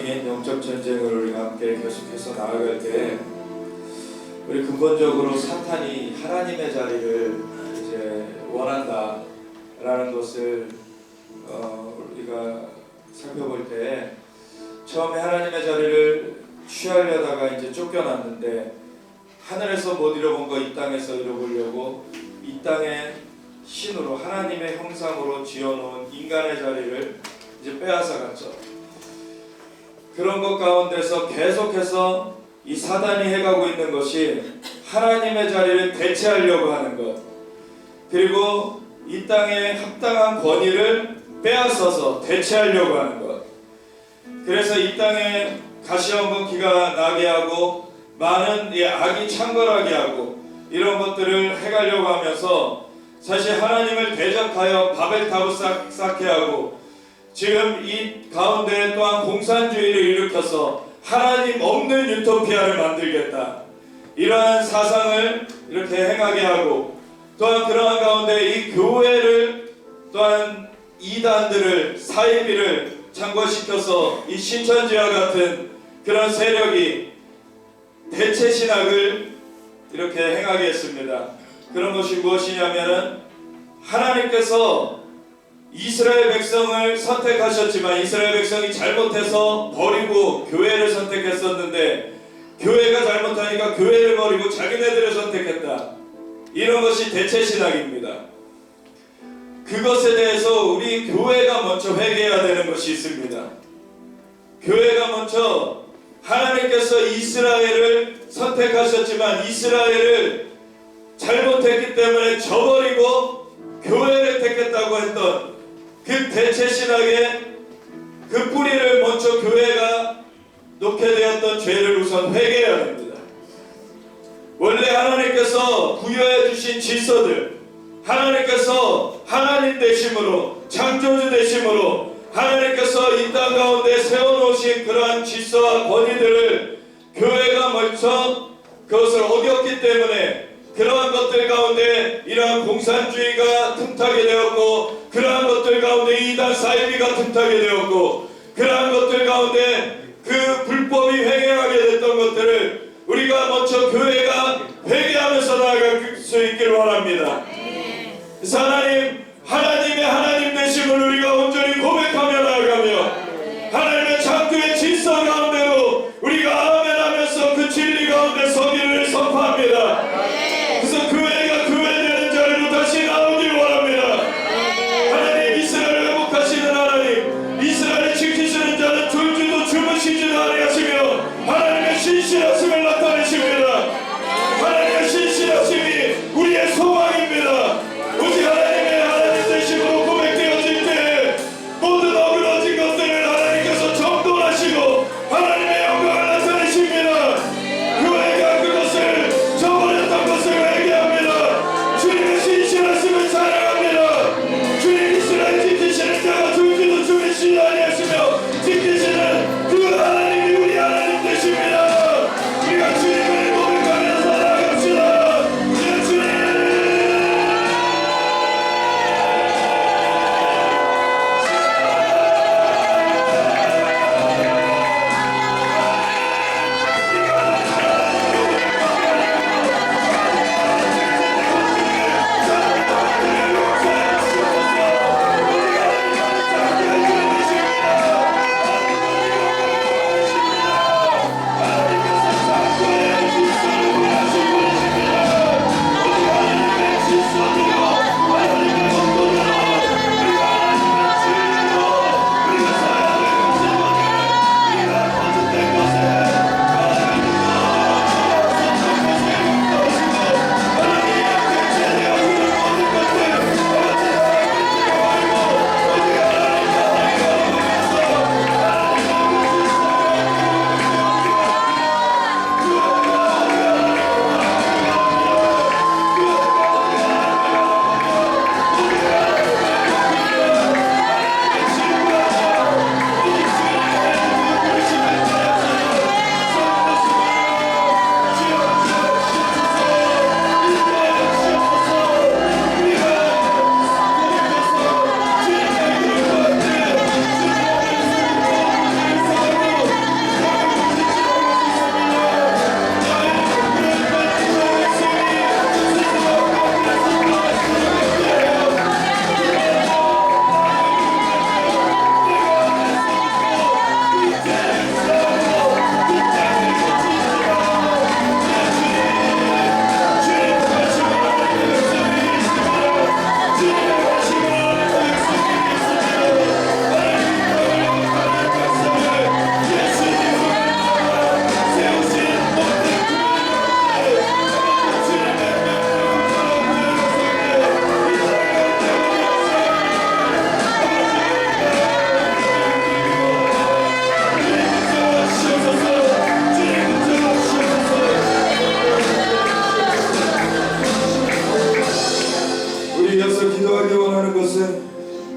영적인 영적 전쟁을 우리가 함께 계속해서 나아갈 때 우리 근본적으로 사탄이 하나님의 자리를 이제 원한다라는 것을 우리가 살펴볼 때 처음에 하나님의 자리를 취하려다가 이제 쫓겨났는데 하늘에서 못 이뤄본 거 이 땅에서 이뤄보려고 이 땅의 신으로 하나님의 형상으로 지어놓은 인간의 자리를 이제 빼앗아 갔죠. 그런 것 가운데서 계속해서 이 사단이 해가고 있는 것이 하나님의 자리를 대체하려고 하는 것, 그리고 이 땅에 합당한 권위를 빼앗아서 대체하려고 하는 것. 그래서 이 땅에 가시화헌금 기가 나게 하고 많은 악이 창궐하게 하고 이런 것들을 해가려고 하면서 사실 하나님을 대적하여 바벨탑을 쌓게 하고 지금 이 가운데 또한 공산주의를 일으켜서 하나님 없는 유토피아를 만들겠다, 이러한 사상을 이렇게 행하게 하고, 또한 그러한 가운데 이 교회를 또한 이단들을 사이비를 창궐시켜서 이 신천지와 같은 그런 세력이 대체 신학을 이렇게 행하게 했습니다. 그런 것이 무엇이냐면은 하나님께서 이스라엘 백성을 선택하셨지만 이스라엘 백성이 잘못해서 버리고 교회를 선택했었는데 교회가 잘못하니까 교회를 버리고 자기네들을 선택했다. 이런 것이 대체 신학입니다. 그것에 대해서 우리 교회가 먼저 회개해야 되는 것이 있습니다. 교회가 먼저 하나님께서 이스라엘을 선택하셨지만 이스라엘을 잘못했기 때문에 저버리고 교회를 택했다고 했던 그 대체 신학의 그 뿌리를 먼저 교회가 놓게 되었던 죄를 우선 회개해야 됩니다. 원래 하나님께서 부여해 주신 질서들, 하나님께서 하나님 되심으로 창조주 되심으로 하나님께서 이 땅 가운데 세워놓으신 그러한 질서와 권위들을 교회가 먼저 그것을 어겼기 때문에 그러한 것들 가운데 이러한 공산주의가 틈타게 되었고, 그러한 것들 가운데 이단 사이비가 틈타게 되었고, 그러한 것들 가운데 그 불법이 횡행하게 됐던 것들을 우리가 먼저 교회가 회개하면서 나아갈 수 있기를 원합니다. 그래서 하나님의 하나님 되심을 우리가 온전히 고백하며 나아가며 하나님의 창조의 질서 가운데로 우리가 아멘하면서 그 진리 가운데 서기를 선포합니다. 그래서 교회가 교회되는 자리로 다시 나오길 원합니다. 하나님, 이스라엘을 회복하시는 하나님, 이스라엘을 지키시는 자는 졸지도 주무시지도 아니하시며 하나님의 신실하심을 나타내십니다. 하나님의 신실하심이 우리의 소망입니다. 오직 하나님의 하나님 되심으로 고백되어질 때 모든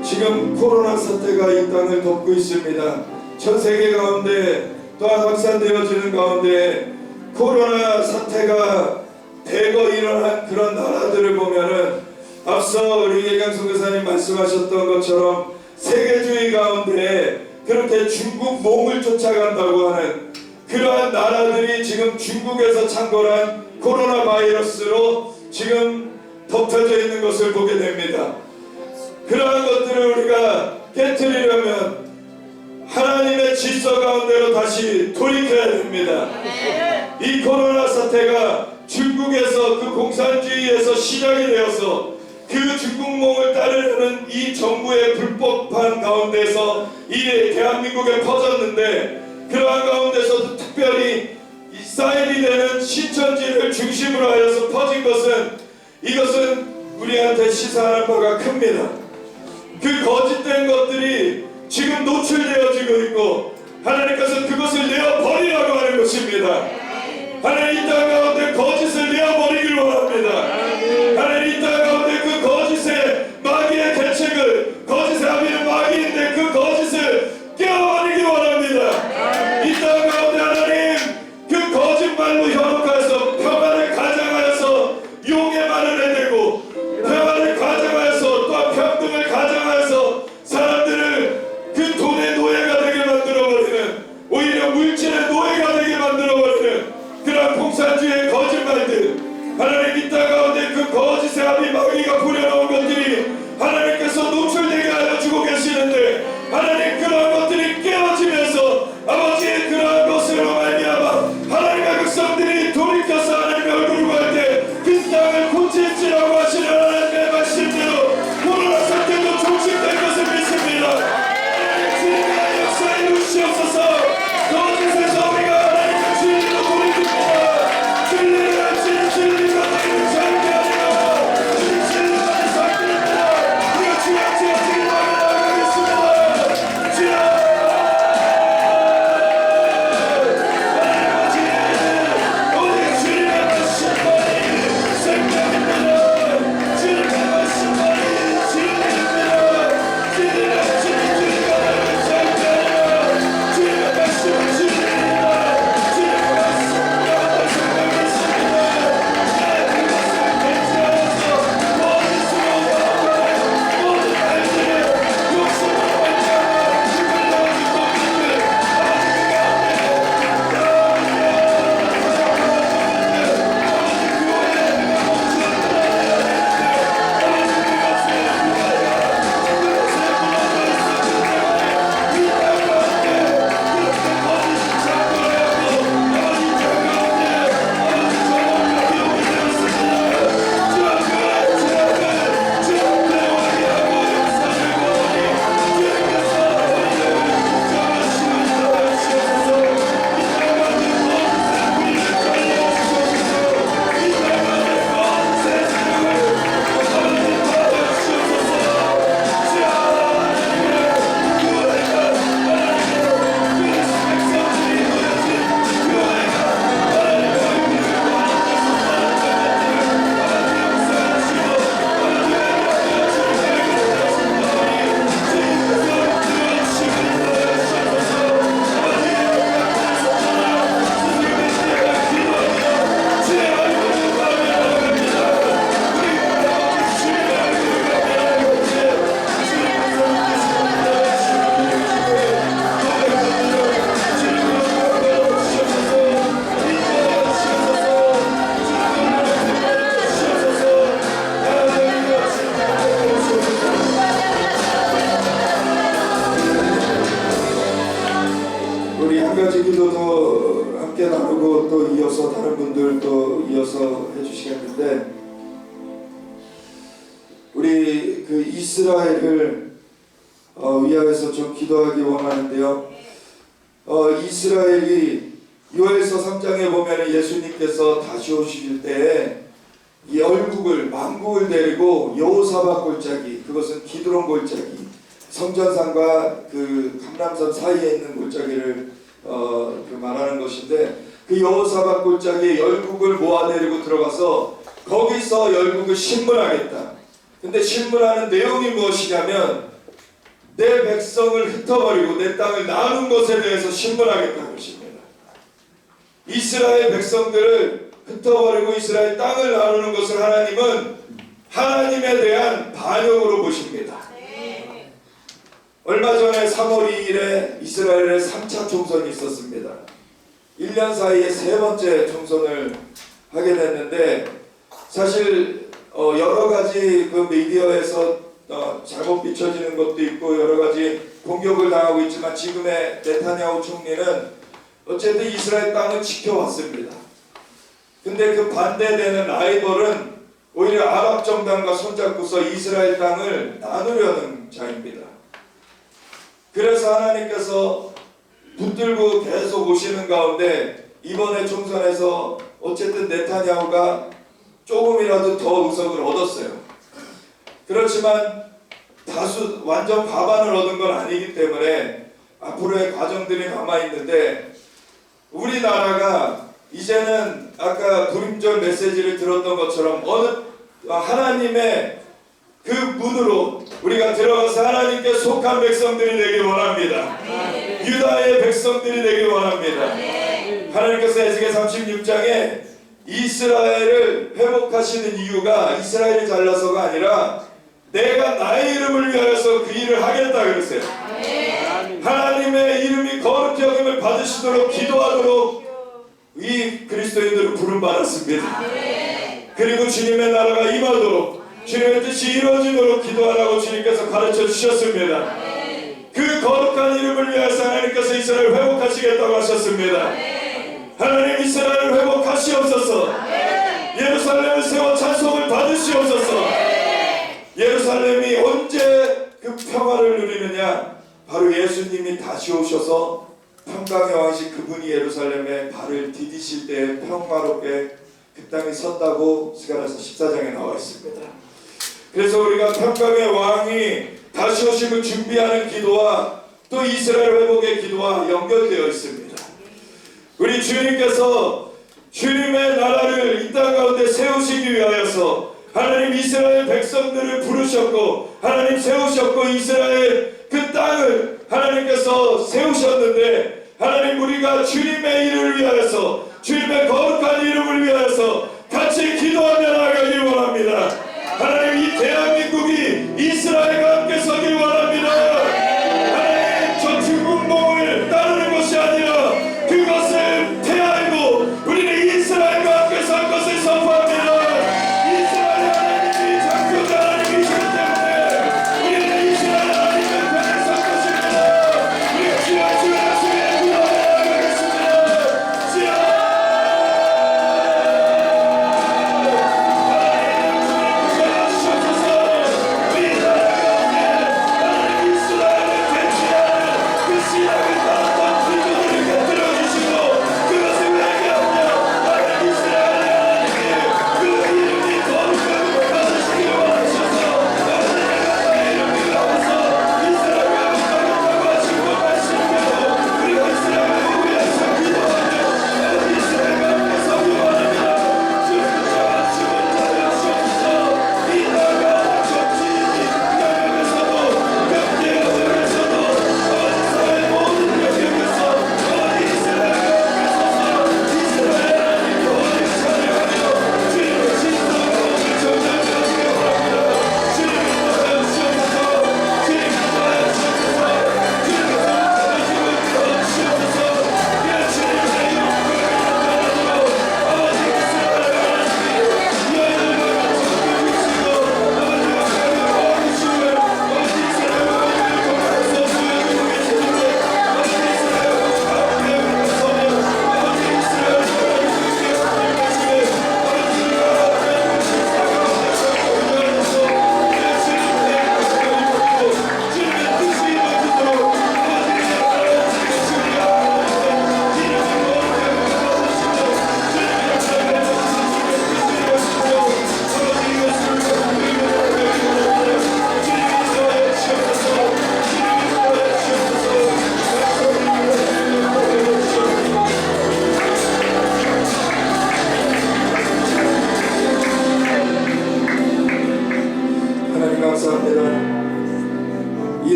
지금 코로나 사태가 이 땅을 덮고 있습니다. 전 세계 가운데 또한 확산되어지는 가운데 코로나 사태가 대거 일어난 그런 나라들을 보면은 앞서 우리 예강 선교사님 말씀하셨던 것처럼 세계주의 가운데 그렇게 중국 몽을 쫓아간다고 하는 그러한 나라들이 지금 중국에서 창궐한 코로나 바이러스로 지금 덮여져 있는 것을 보게 됩니다. 그러한 것들을 우리가 깨트리려면 하나님의 질서 가운데로 다시 돌이켜야 됩니다. 이 코로나 사태가 중국에서 그 공산주의에서 시작이 되어서 그 중국몽을 따르려는 이 정부의 불법한 가운데서 이 대한민국에 퍼졌는데, 그러한 가운데서도 특별히 이 사입이 되는 신천지를 중심으로 하여서 퍼진 것은, 이것은 우리한테 시사하는 바가 큽니다. 그 거짓된 것들이 지금 노출되어지고 있고 하나님께서 그것을 내어버리라고 하는 것입니다. 하나님 이 땅 가운데 거짓을 내어버리기를 원합니다. 하나님 이 땅 가운데 그 거짓의 마귀의 대책을, 거짓의 아비는 마귀인데 그 거짓을 깨어버리기 원합니다. 이 땅 가운데 하나님 그 거짓말로 현혹하여서 평안을 가장하여서 용의 말을 해대고 평안을 가장하여서 또한 평등을 가장하여서 사람들을 그 돈의 노예가 되게 만들어버리는, 오히려 물질의 노예가 되게 만들어버리는 그런 공산주의의 거짓말들, 하나님 이 땅 가운데 그 거짓의 아비 마귀가 부려놓은 것들이 하나님께서 노출되게 하여 주고 계시는데, 하나님 그러한 것들이 깨어지면서 아버지의 그러한 것으로 말미암아 하나님의 백성들이 돌이켜서 하나님의 얼굴을 구할 때 그 땅을 고칠지라고 하시는 하나님의 말씀대로 코로나 사태도 종식될 것을 믿습니다. 하나님 주님의 역사에 이루시옵소서. 거짓에서 우리가 하나님의 진리로 돌이킵니다. 진리를 진리가 되는 삶이 아니라 진리만의 삶입니다. 우리가 주여 지어지기 바라겠습니다. 주여 기도도 함께 나누고 또 이어서 다른 분들도 이어서 해주시겠는데, 우리 그 이스라엘을 위하여서 좀 기도하기 원하는데요. 이스라엘이 요엘서 3장에 보면 예수님께서 다시 오실 때에 이 열국을 만국을 데리고 여호사밧 골짜기, 그것은 기드론 골짜기, 성전산과 그 감람산 사이에 있는 골짜기를 그 말하는 것인데, 그 여호사밧 골짜기에 열국을 모아내리고 들어가서 거기서 열국을 심문하겠다. 근데 심문하는 내용이 무엇이냐면 내 백성을 흩어버리고 내 땅을 나눈 것에 대해서 신문하겠다는 것입니다. 이스라엘 백성들을 흩어버리고 이스라엘 땅을 나누는 것을 하나님은 하나님에 대한 반역으로 보십니다. 얼마 전에 3월 2일에 이스라엘의 3차 총선이 있었습니다. 1년 사이에 세 번째 총선을 하게 됐는데, 사실 여러 가지 그 미디어에서 잘못 비춰지는 것도 있고 여러 가지 공격을 당하고 있지만, 지금의 네타냐후 총리는 어쨌든 이스라엘 땅을 지켜왔습니다. 근데 그 반대되는 라이벌은 오히려 아랍 정당과 손잡고서 이스라엘 땅을 나누려는 자입니다. 그래서 하나님께서 붙들고 계속 오시는 가운데 이번에 총선에서 어쨌든 네타냐후가 조금이라도 더 의석을 얻었어요. 그렇지만 다수 완전 과반을 얻은 건 아니기 때문에 앞으로의 과정들이 남아있는데, 우리나라가 이제는 아까 불임절 메시지를 들었던 것처럼 어느 하나님의 그 문으로 우리가 들어가서 하나님께 속한 백성들이 되길 원합니다. 유다의 백성들이 되길 원합니다. 하나님께서 에스겔 36장에 이스라엘을 회복하시는 이유가 이스라엘이 잘나서가 아니라 내가 나의 이름을 위하여서 그 일을 하겠다 그랬어요. 하나님의 이름이 거룩히 여김을 받으시도록 기도하도록 이 그리스도인들을 부름받았습니다. 그리고 주님의 나라가 임하도록, 주님의 뜻이 이루어지도록 기도하라고 주님께서 가르쳐 주셨습니다. 그 거룩한 이름을 위해서 하나님께서 이스라엘을 회복하시겠다고 하셨습니다. 하나님 이스라엘을 회복하시옵소서. 예루살렘을 세워 찬송을 받으시옵소서. 예루살렘이 언제 그 평화를 누리느냐? 바로 예수님이 다시 오셔서 평강의 왕이신 그분이 예루살렘에 발을 디디실 때 평화롭게 그 땅에 섰다고 스가랴서 14장에 나와 있습니다. 그래서 우리가 평강의 왕이 다시 오심을 준비하는 기도와 또 이스라엘 회복의 기도와 연결되어 있습니다. 우리 주님께서 주님의 나라를 이 땅 가운데 세우시기 위하여서 하나님 이스라엘 백성들을 부르셨고 하나님 세우셨고 이스라엘 그 땅을 하나님께서 세우셨는데, 하나님 우리가 주님의 이름을 위하여서 주님의 거룩한 이름을 위하여서 같이 기도하며 나아가길 원합니다. 하나님 이 대한민국이 이스라엘과 함께 서길 원합니다. 하나님 저 중국몽을 따르는 것이 아니라 그것을 폐하고 우리는 이스라엘과 함께 설 것을 선포합니다. 이스라엘 하나님이 창조자 하나님이시기 때문에 우리는 이스라엘 하나님의 편에 설 것입니다. 우리 주여 주의 기도하며 나아가겠습니다. 주여 하나님 주님 구원하시옵소서. 우리 나라 가운데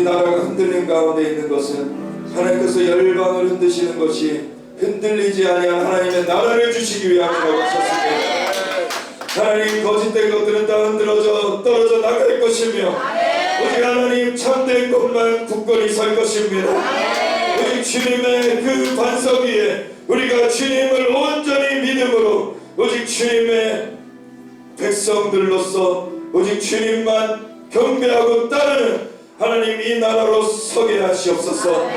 이 나라가 흔들림 가운데 있는 것은 하나님께서 열방을 흔드시는 것이 흔들리지 아니한 하나님의 나라를 주시기 위함이라고 하셨습니다. 하나님 거짓된 것들은 다 흔들어져 떨어져 나갈 것이며 오직 하나님 참된 것만 굳건히 설 것입니다. 오직 주님의 그 반석 위에 우리가 주님을 온전히 믿음으로 오직 주님의 백성들로서 오직 주님만 경배하고 따르는 하나님 이 나라로 서게 하시옵소서.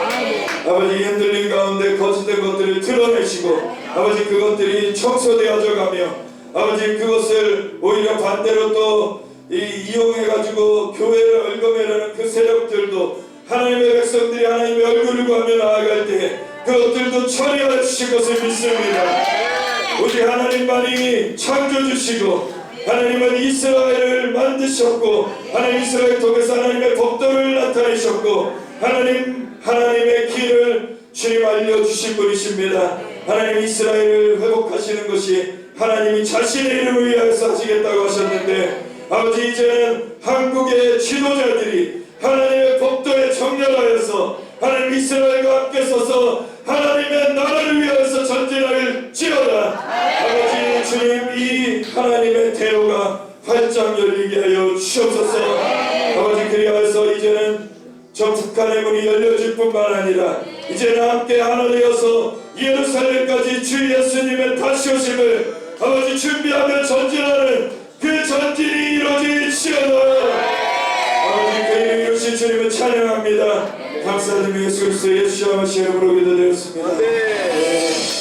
아버지 흔들림 가운데 거짓된 것들을 드러내시고 아버지 그것들이 청소되어져 가며 아버지 그것을 오히려 반대로 또 이용해가지고 교회를 얼거매려는 그 세력들도 하나님의 백성들이 하나님의 얼굴을 구하며 나아갈 때 그것들도 처리해 주실 것을 믿습니다. 오직 하나님만이 창조주시고 하나님은 이스라엘을 만드셨고 하나님 이스라엘 통해서 하나님의 법도를 나타내셨고 하나님의 길을 주님 알려주신 분이십니다. 하나님 이스라엘을 회복하시는 것이 하나님이 자신의 이름을 위하여서 하시겠다고 하셨는데 아버지 이제는 한국의 지도자들이 하나님의 법도에 정렬하여서 하나님 이스라엘과 함께 서서 하나님의 나라를 위하여서 전진할지어다. 아버지 주님 이 하나님의 대로가 활짝 열리게 하여 주옵소서. 아버지 그리하여서 이제는 저 북한의 문이 열려질 뿐만 아니라 이제는 함께 하나 되어서 예루살렘까지 주 예수님의 다시 오심을 아버지 준비하며 전진하는 그 전진이 이루어질지어다. 아버지 그 이름 이루신 주님을 찬양합니다. 감사드리며 예수 그리스도 예수와 마시아 이름으로 기도드렸습니다.